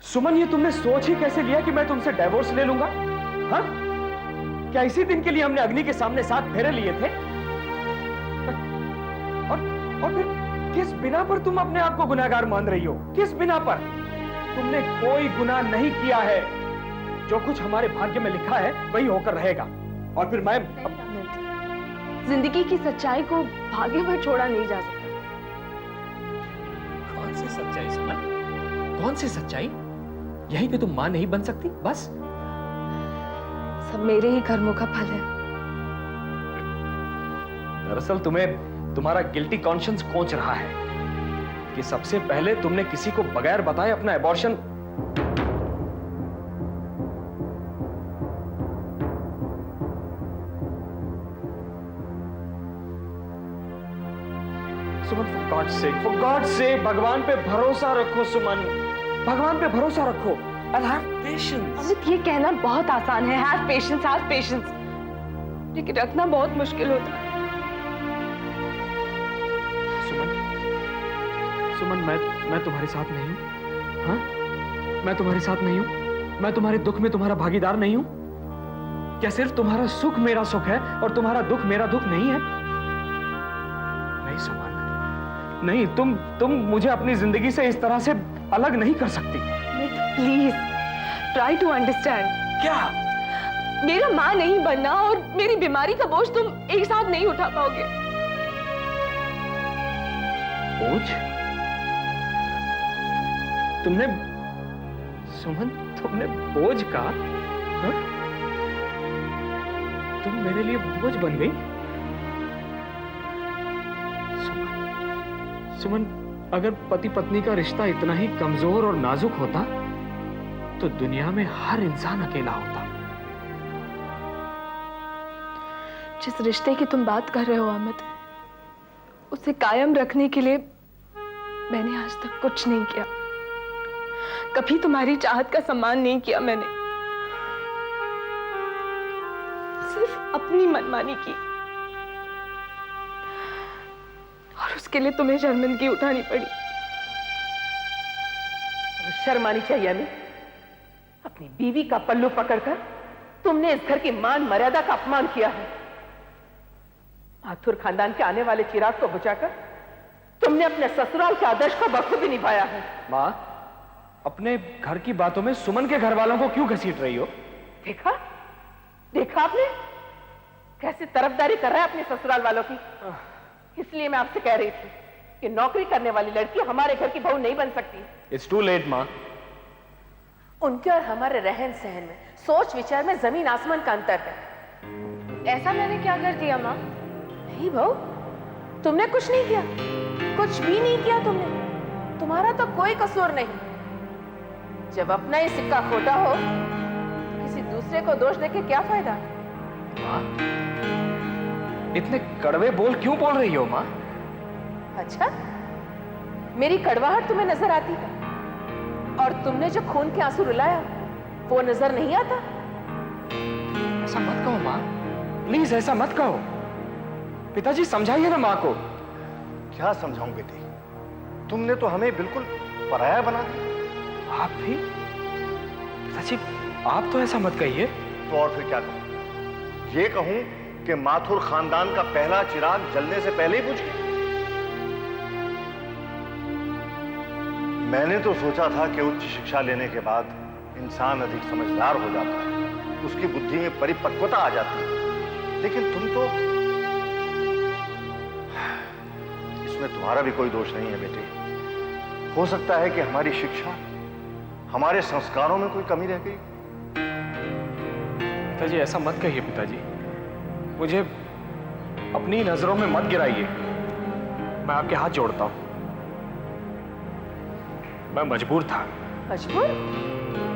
सुमन, ये तुमने सोच ही कैसे लिया कि मैं तुमसे डिवोर्स ले लूंगा? हाँ? क्या इसी दिन के लिए हमने अग्नि के सामने 7 फेरे लिए थे? और फिर किस बिना पर तुम अपने आप को गुनहगार मान रही हो? किस बिना पर? तुमने कोई गुनाह नहीं किया है। जो कुछ हमारे भाग्य में लिखा है वही होकर रहेगा। और फिर मैं जिंदगी की सच्चाई को भाग्य पर छोड़ा नहीं जा सकता। कौन सी सच्चाई सुमन? कौन सी सच्चाई? यहीं पे तुम मां नहीं बन सकती? बस सब मेरे ही कर्मों का फल है। दरअसल तुम्हें तुम्हारा गिल्टी कॉन्शियंस कोंच रहा है कि सबसे पहले तुमने किसी को बगैर बताए अपना abortion. Suman, for God's sake, भगवान पे भरोसा रखो सुमन, भगवान पे भरोसा रखो। I'll have patience. अमित, ये कहना बहुत आसान है, have patience, लेकिन रखना बहुत मुश्किल होता है। सुमन, मैं तुम्हारे साथ नहीं हूं। हाँ? मैं तुम्हारे साथ नहीं हूं। मैं तुम्हारे दुख में तुम्हारा भागीदार नहीं हूं। क्या सिर्फ तुम्हारा सुख मेरा सुख है और तुम्हारा दुख मेरा दुख नहीं है? नहीं सुमन, नहीं। तुम मुझे अपनी जिंदगी से इस तरह से अलग नहीं कर सकती। Please try to understand. क्या? मेरा माँ नहीं बनना और मेरी बीमारी का बोझ तुम एक साथ नहीं उठा पाओगे। बोझ? तुमने सुमन, तुमने बोझ कहा? हाँ? तुम मेरे लिए बोझ बन गई? सुमन, अगर पति पत्नी का रिश्ता इतना ही कमजोर और नाजुक होता तो दुनिया में हर इंसान अकेला होता। जिस रिश्ते की तुम बात कर रहे हो अमित, उसे कायम रखने के लिए मैंने आज तक कुछ नहीं किया। कभी तुम्हारी चाहत का सम्मान नहीं किया मैंने, सिर्फ अपनी मनमानी की। और उसके लिए तुम्हें शर्मिंदगी उठानी पड़ी। शर्म आनी चाहिए हमें। अपनी बीवी का पल्लू पकड़कर तुमने इस घर की मान मर्यादा का अपमान किया है। माथुर खानदान के आने वाले चिराग को बुझाकर तुमने अपने ससुराल के आदर्श को बखूबी निभाया है। माँ, अपने घर की बातों में सुमन के घर वालों को क्यों घसीट रही हो? देखा आपने कैसे तरफदारी कर रहा है अपने ससुराल वालों की। इसलिए मैं आपसे कह रही थी कि नौकरी करने वाली लड़की हमारे घर की बहू नहीं बन सकती। इट्स टू लेट माँ। उनके और हमारे रहन सहन में, सोच विचार में जमीन आसमान का अंतर है। ऐसा मैंने क्या कर दिया माँ? नहीं बहू, तुमने कुछ नहीं किया, कुछ भी नहीं किया तुमने। तुम्हारा तो कोई कसूर नहीं। जब अपना ही सिक्का खोटा हो तो किसी दूसरे को दोष देके क्या फायदा? माँ, इतने कड़वे बोल क्यों बोल रही हो माँ? अच्छा, मेरी कड़वाहट तुम्हें नजर आती है और तुमने जो खून के आंसू रुलाया वो नजर नहीं आता? ऐसा मत कहो माँ, प्लीज ऐसा मत कहो। पिताजी समझाइए ना माँ को। क्या समझाऊं बेटी, तुमने तो हमें बिल्कुल पराया बना दिया। आप भी? पिताजी, आप तो ऐसा मत कहिए। तो और फिर क्या कहूं? ये कहूं कि माथुर खानदान का पहला चिराग जलने से पहले ही बुझ गया। मैंने तो सोचा था कि उच्च शिक्षा लेने के बाद इंसान अधिक समझदार हो जाता है, उसकी बुद्धि में परिपक्वता आ जाती है, लेकिन तुम तो, इसमें तुम्हारा भी कोई दोष नहीं है बेटे। हो सकता है कि हमारी शिक्षा, हमारे संस्कारों में कोई कमी रह गई। पिताजी ऐसा मत कहिए। पिताजी, मुझे अपनी नजरों में मत गिराइए। मैं आपके हाथ जोड़ता हूं। मैं मजबूर था। मजबूर?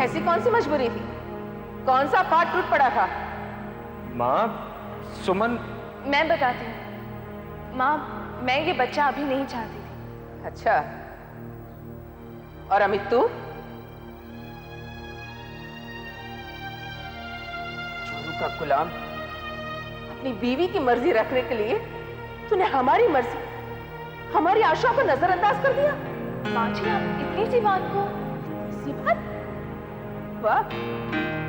ऐसी कौन सी मजबूरी थी? कौन सा पाठ टूट पड़ा था? माँ, सुमन। मैं बताती हूँ माँ, मैं ये बच्चा अभी नहीं चाहती थी। अच्छा, और अमित तू? चोरों का गुलाम। अपनी बीवी की मर्जी रखने के लिए तूने हमारी मर्जी, हमारी आशा को नजरअंदाज कर दिया। माँ जी, आप इतनी सी बात को। इसी बात? वाह,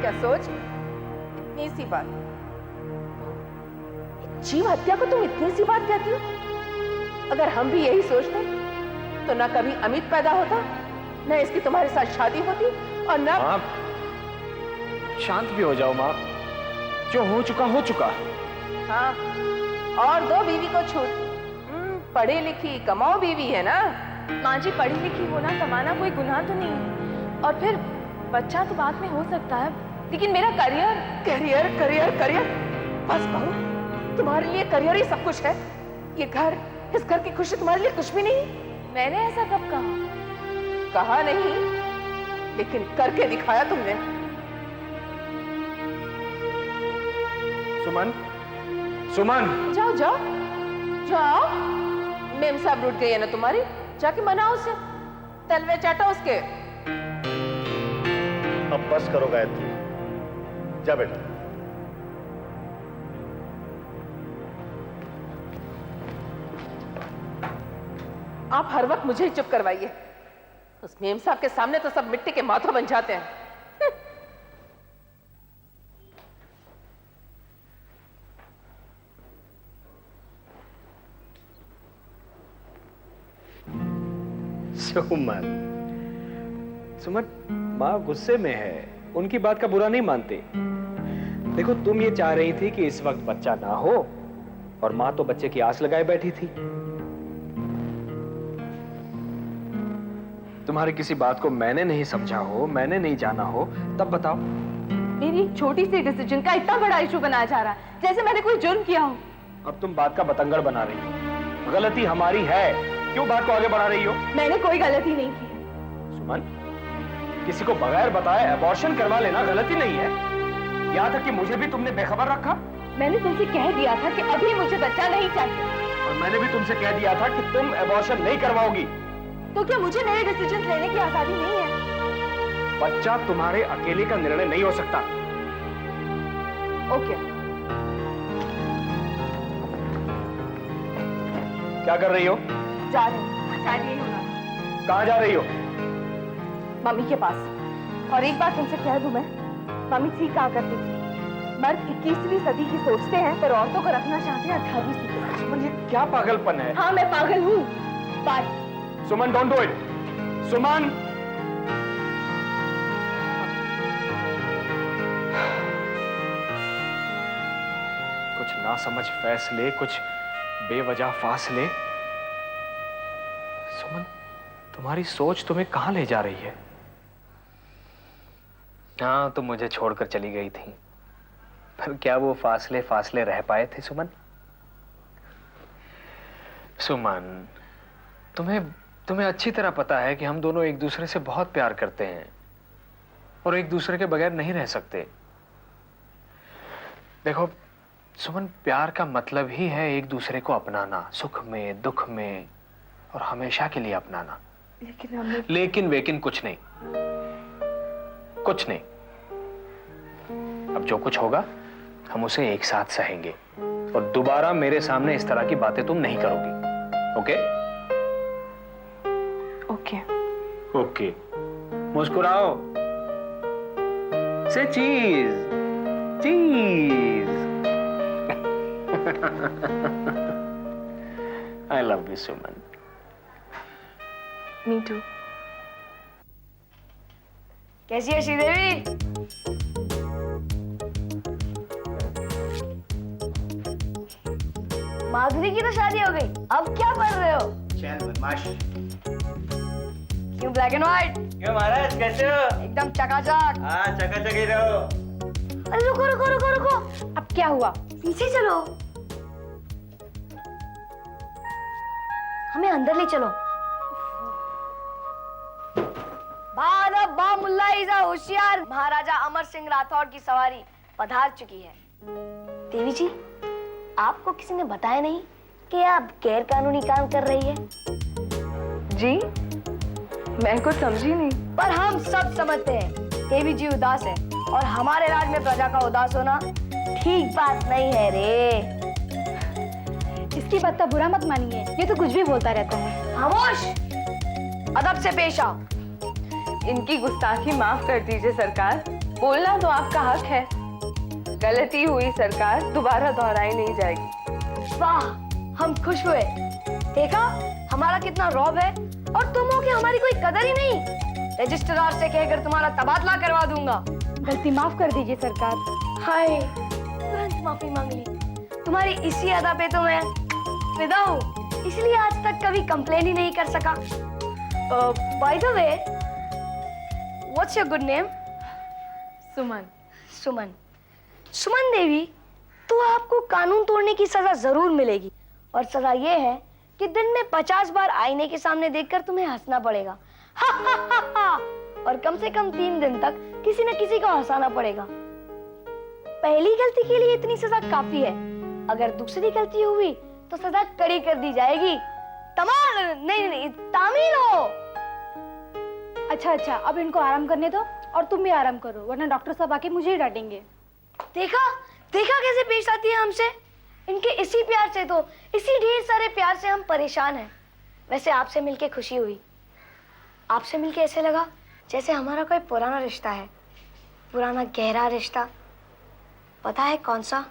क्या सोच, इतनी सी बात। जीव हत्या को तुम इतनी सी बात कहती हो? अगर हम भी यही सोचते तो ना कभी अमित पैदा होता, न इसकी तुम्हारे साथ शादी होती, और न। माँ, शांत भी हो जाओ माँ। जो हो चुका हो चुका। हाँ, और दो बीवी को छूट। पढ़ी लिखी कमाओ बीवी है ना। माँ जी, पढ़ी लिखी होना कमाना कोई गुनाह तो नहीं है, और फिर बच्चा तो बाद में हो सकता है, लेकिन मेरा करियर। करियर करियर करियर, बस बहू, तुम्हारे लिए करियर ही सब कुछ है। ये घर, इस घर की खुशी तुम्हारे लिए कुछ भी नहीं। मैंने ऐसा कब कहा? कहा नहीं, लेकिन करके दिखाया तुमने। सुमन, सुमन। जाओ जाओ जाओ, मेम साहब रूठ गई है ना तुम्हारी, जाके मनाओ उसे, तलवे चाटो उसके। अब बस करो गायत्री, जा बेटा। आप हर वक्त मुझे ही चुप करवाइए। उस मेम साहब के सामने तो सब मिट्टी के माथों बन जाते हैं। सुमन, सुमन, माँ गुस्से में है, उनकी बात का बुरा नहीं मानते। देखो, तुम ये चाह रही थी कि इस वक्त बच्चा ना हो, और माँ तो बच्चे की आस लगाए बैठी थी। तुम्हारी किसी बात को मैंने नहीं समझा हो, मैंने नहीं जाना हो, तब बताओ। मेरी छोटी सी डिसीजन का इतना बड़ा इशू बनाया जा रहा है, जैसे मैंने कोई जुर्म किया हो। अब तुम बात का बतंगड़ बना रही हो। गलती हमारी है, क्यों बात को आगे बढ़ा रही हो? मैंने कोई गलती नहीं की। सुमन, किसी को बगैर बताए अबॉर्शन करवा लेना गलती नहीं है। यहाँ तक कि मुझे भी तुमने बेखबर रखा। मैंने तुमसे कह दिया था कि अभी मुझे बच्चा नहीं चाहिए। और मैंने भी तुमसे कह दिया था कि तुम अबॉर्शन नहीं करवाओगी। तो क्या मुझे मेरे डिसीजन लेने की आजादी नहीं है? बच्चा तुम्हारे अकेले का निर्णय नहीं हो सकता। ओके। क्या कर रही हो? जा रही हूँ, शायद यही होना था। कहाँ जा रही हो? मम्मी के पास। और एक बात तुमसे कह दूं मैं, मम्मी ठीक कहा करती थी, मर्द 21वीं सदी की सोचते हैं पर औरतों को रखना चाहते हैं 18वीं सदी। सुमन, ये क्या पागलपन है? हाँ, मैं पागल हूँ। Bye. Suman, don't do it. Suman, कुछ ना समझ फैसले, कुछ बेवजह फासले। सुमन, तुम्हारी सोच तुम्हें कहां ले जा रही है? हाँ, तुम मुझे छोड़कर चली गई थी, पर क्या वो फासले फासले रह पाए थे सुमन? सुमन, तुम्हें अच्छी तरह पता है कि हम दोनों एक दूसरे से बहुत प्यार करते हैं और एक दूसरे के बगैर नहीं रह सकते। देखो सुमन, प्यार का मतलब ही है एक दूसरे को अपनाना, सुख में दुख में, और हमेशा के लिए अपनाना। लेकिन हमने लेकिन वेकिन कुछ नहीं, कुछ नहीं। अब जो कुछ होगा हम उसे एक साथ सहेंगे, और दोबारा मेरे सामने इस तरह की बातें तुम नहीं करोगी। ओके? ओके। ओके। मुस्कुराओ। Say cheese, cheese. I love you, Suman. Me too. कैसी है श्रीदेवी? माधुरी की तो शादी हो गई, अब क्या पढ़ रहे हो? चल बदमाश। क्यों ब्लैक एंड व्हाइट? क्यों महाराज, कैसे हो? एकदम चकाचक। हाँ, चकाचक ही रहो। अरे रुको रुको रुको रुको, अब क्या हुआ? पीछे चलो, हमें अंदर ले चलो। बा मुल्ला ईजा होशियार, महाराजा अमर सिंह राठौड़ की सवारी पधार चुकी है। देवी जी, आपको किसी ने बताया नहीं कि आप गैर कानूनी काम कर रही है? जी, मैं कुछ समझी नहीं। पर हम सब समझते हैं देवी जी उदास है, और हमारे राज में प्रजा का उदास होना ठीक बात नहीं है रे। इसकी बात का बुरा मत मानिए, ये तो कुछ भी बोलता रहता है। खामोश, अदब से पेश आओ। इनकी गुस्ताखी माफ कर दीजिए सरकार। बोलना तो आपका हक है। गलती हुई सरकार, दोबारा दोहराई नहीं जाएगी। वाह, हम खुश हुए। देखा हमारा कितना रौब है, और तुम हो कि हमारी कोई कदर ही नहीं। रजिस्ट्रार से कहकर तुम्हारा तबादला करवा दूंगा। गलती माफ कर दीजिए सरकार। हाय, तुरंत माफी मांग ली। तुम्हारी इसी अदा पे तो मैं फिदा हूँ, इसलिए आज तक कभी कंप्लेन ही नहीं कर सका। By the way, what's your good name? Suman. Suman. Suman Devi, तो आपको कानून तोड़ने की सजा जरूर मिलेगी, और सजा ये है कि दिन में 50 बार आईने के सामने देखकर तुम्हें हंसना पड़ेगा। हा, हा, हा, हा। और कम से कम 3 दिन तक किसी न किसी को हंसाना पड़ेगा। पहली गलती के लिए इतनी सजा काफी है। अगर दूसरी गलती हुई तो सजा कड़ी कर दी जाएगी। नहीं, तामील हो। अच्छा, अब इनको आराम करने दो और तुम भी आराम करो, वरना डॉक्टर साहब आके मुझे ही डांटेंगे। देखा कैसे पेश आती है हमसे। इनके इसी प्यार से, तो इसी ढेर सारे प्यार से हम परेशान हैं। वैसे आपसे मिलके खुशी हुई। आपसे मिलके ऐसे लगा जैसे हमारा कोई पुराना रिश्ता है, पुराना गहरा रिश्ता। पता है कौन सा?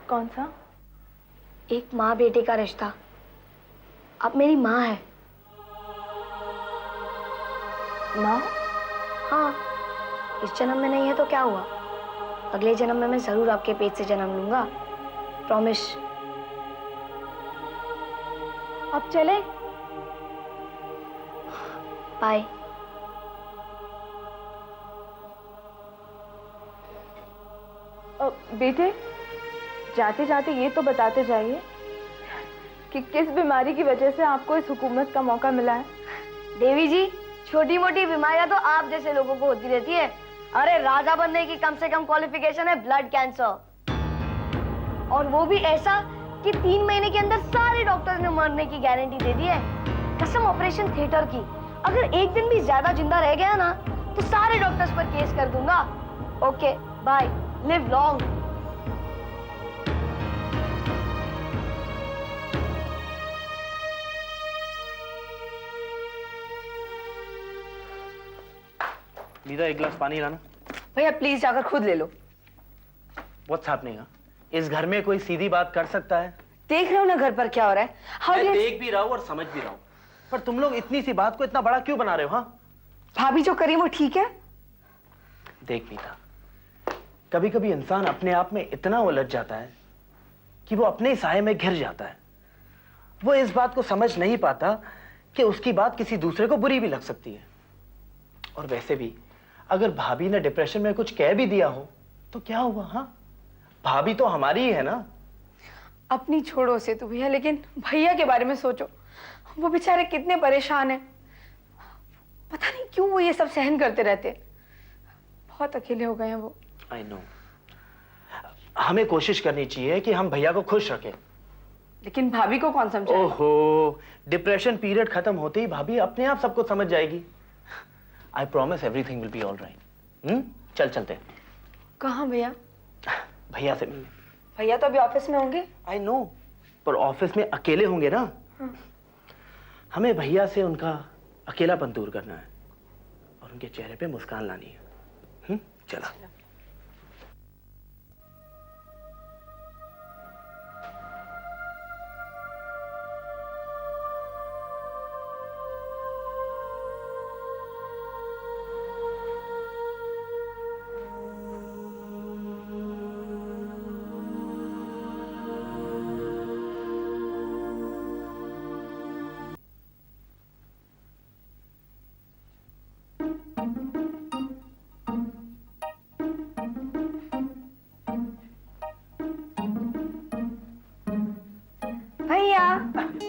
कौन सा? एक माँ बेटे का रिश्ता। अब मेरी माँ है। माँ? हाँ, इस जन्म में नहीं है तो क्या हुआ, अगले जन्म में मैं जरूर आपके पेट से जन्म लूंगा। प्रॉमिस। अब चले? बाय। बेटे, जाते जाते ये तो बताते जाइए कि किस बीमारी की वजह से आपको इस हुकूमत का मौका मिला है। देवी जी, छोटी मोटी बीमारियां तो आप जैसे लोगों को होती रहती है। अरे राजा बनने की कम से कम क्वालिफिकेशन है ब्लड कैंसर, और वो भी ऐसा कि 3 महीने के अंदर सारे डॉक्टर्स ने मरने की गारंटी दे दी है। कसम ऑपरेशन थिएटर की। अगर एक दिन भी ज्यादा जिंदा रह गया ना तो सारे डॉक्टर्स पर केस कर दूंगा। Okay bye, live long. Meera, एक गिलास पानी लाना। भैया प्लीज जाकर खुद ले लो। What's happening? इस घर में कोई सीधी बात कर सकता है? देख रहे हो ना घर पर क्या हो रहा है। मैं देख भी रहा हूँ और समझ भी रहा हूँ, पर तुम लोग इतनी सी बात को इतना बड़ा क्यों बना रहे हो? हाँ, भाभी जो करी वो ठीक है। देख मीरा, कभी कभी इंसान अपने आप में इतना उलझ जाता है कि वो अपने ही साये में घिर जाता है। वो इस बात को समझ नहीं पाता कि उसकी बात किसी दूसरे को बुरी भी लग सकती है। और वैसे भी अगर भाभी ने डिप्रेशन में कुछ कह भी दिया हो तो क्या हुआ? हाँ, भाभी तो हमारी ही है ना। अपनी छोड़ो से तो भैया, लेकिन भैया के बारे में सोचो। वो बेचारे कितने परेशान हैं। पता नहीं क्यों वो ये सब सहन करते रहते हैं। बहुत अकेले हो गए हैं वो। I know. हमें कोशिश करनी चाहिए कि हम भैया को खुश रखें। लेकिन भाभी को कौन समझाएगा? ओहो, डिप्रेशन पीरियड खत्म होते ही भाभी अपने आप सबको समझ जाएगी। I promise everything will be all right. चल चलते। कहाँ भैया? भैया से मिलने। भैया तो अभी ऑफिस में होंगे। आई नो, पर ऑफिस में अकेले होंगे ना। हमें भैया से उनका अकेलापन दूर करना है और उनके चेहरे पे मुस्कान लानी है। चला।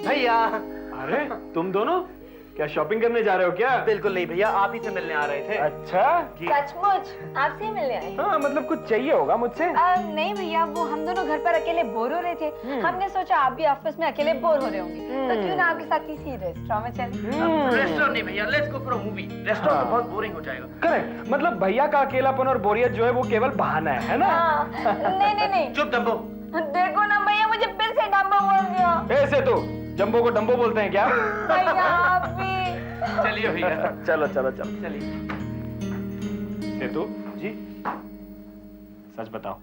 भैया। अरे तुम दोनों क्या शॉपिंग करने जा रहे हो क्या? बिल्कुल नहीं भैया, आप ही से मिलने आ रहे थे। अच्छा, सचमुच आपसे ही मिलने आए? हाँ मतलब कुछ चाहिए होगा मुझसे। नहीं भैया, वो हम दोनों घर पर अकेले बोर हो रहे थे। हमने सोचा आप भी ऑफिस में अकेले बोर हो रहे होंगे, तो क्यों ना आपके साथ किसी रेस्टोरेंट में चले। रेस्टोरेंट नहीं भैया, let's go for a movie. Restaurant तो बहुत बोरिंग हो जाएगा। करेक्ट, मतलब भैया का अकेलापन और बोरियत जो है वो केवल बहाना है ना? नहीं चुप डम्बो। देखो ना भैया, मुझे फिर से डम्बो बोल दिया। ऐसे तो जंबो को डम्बो बोलते हैं क्या? भैया आप भी। चलिए भैया। चलो चलो चलो। चलिए। सेतु जी सच बताओ,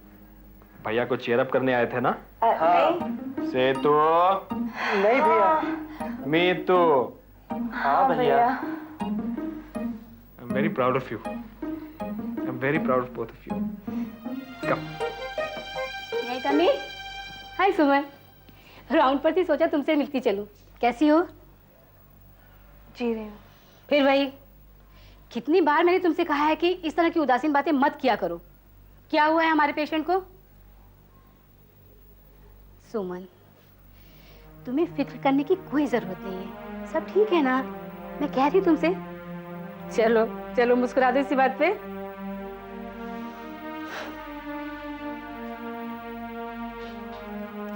भैया को चेयर अप करने आए थे ना? नहीं। सेतु। नहीं भैया। मीतू। हाँ भैया। I'm very proud of you. I'm very proud of both of you. Come. नहीं कमी। हाय सुमन, राउंड पर थी, सोचा तुमसे मिलती चलूं। कैसी हो? जी रही हूँ। फिर वही, कितनी बार मैंने तुमसे कहा है कि इस तरह की उदासीन बातें मत किया करो। क्या हुआ है हमारे पेशेंट को? सुमन, तुम्हें फिक्र करने की कोई जरूरत नहीं है, सब ठीक है ना? मैं कह रही हूं तुमसे। चलो चलो मुस्कुरा दो इसी बात पे।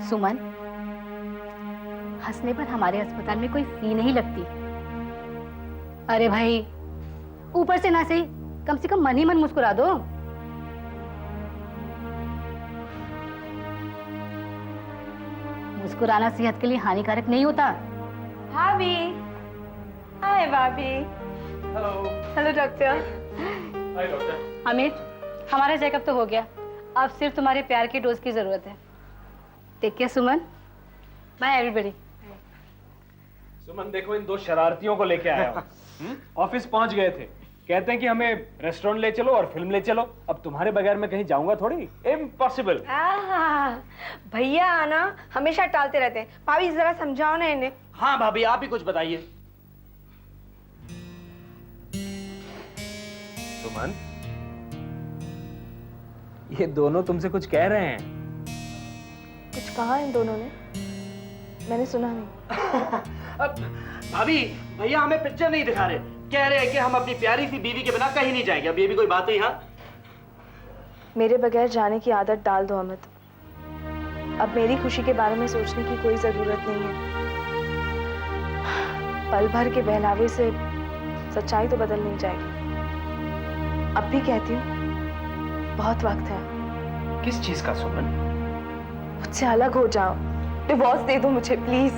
सुमन, हंसने पर हमारे अस्पताल में कोई फी नहीं लगती। अरे भाई, ऊपर से ना सही, कम से कम मन ही मन मुस्कुरा दो। मुस्कुराना सेहत के लिए हानिकारक नहीं होता। भाभी। हाय भाभी। हेलो। Hello doctor. हाय डॉक्टर। अमित, हमारा चेकअप तो हो गया, अब सिर्फ तुम्हारे प्यार की डोज की जरूरत है। Take care Suman. Bye everybody. Suman देखो, इन दो शरारतियों को लेके आया हूँ। ऑफिस पहुंच गए थे, कहते हैं कि हमें रेस्टोरेंट ले चलो और फिल्म ले चलो। अब तुम्हारे बगैर मैं कहीं जाऊंगा थोड़ी? इम्पॉसिबल। भैया आना हमेशा टालते रहते हैं। भाभी जरा समझाओ ना इन्हें। हाँ भाभी, आप ही कुछ बताइए। सुमन, ये दोनों तुमसे कुछ कह रहे हैं? कुछ कहा इन दोनों ने? मैंने सुना नहीं। अब भाभी, भैया हमें पिक्चर नहीं दिखा रहे, कह रहे हैं कि हम अपनी प्यारी सी बीवी के बिना कहीं नहीं जाएंगे। अब ये भी कोई बात हुई? हाँ, मेरे बगैर जाने की आदत डाल दो अमित। अब मेरी खुशी के बारे में सोचने की कोई जरूरत नहीं है। पल भर के बहलावे से सच्चाई तो बदल नहीं जाएगी। अब भी कहती हूँ, बहुत वक्त है। किस चीज का सुमन? मुझसे अलग हो जाओ, डिवोर्स दे दो मुझे प्लीज।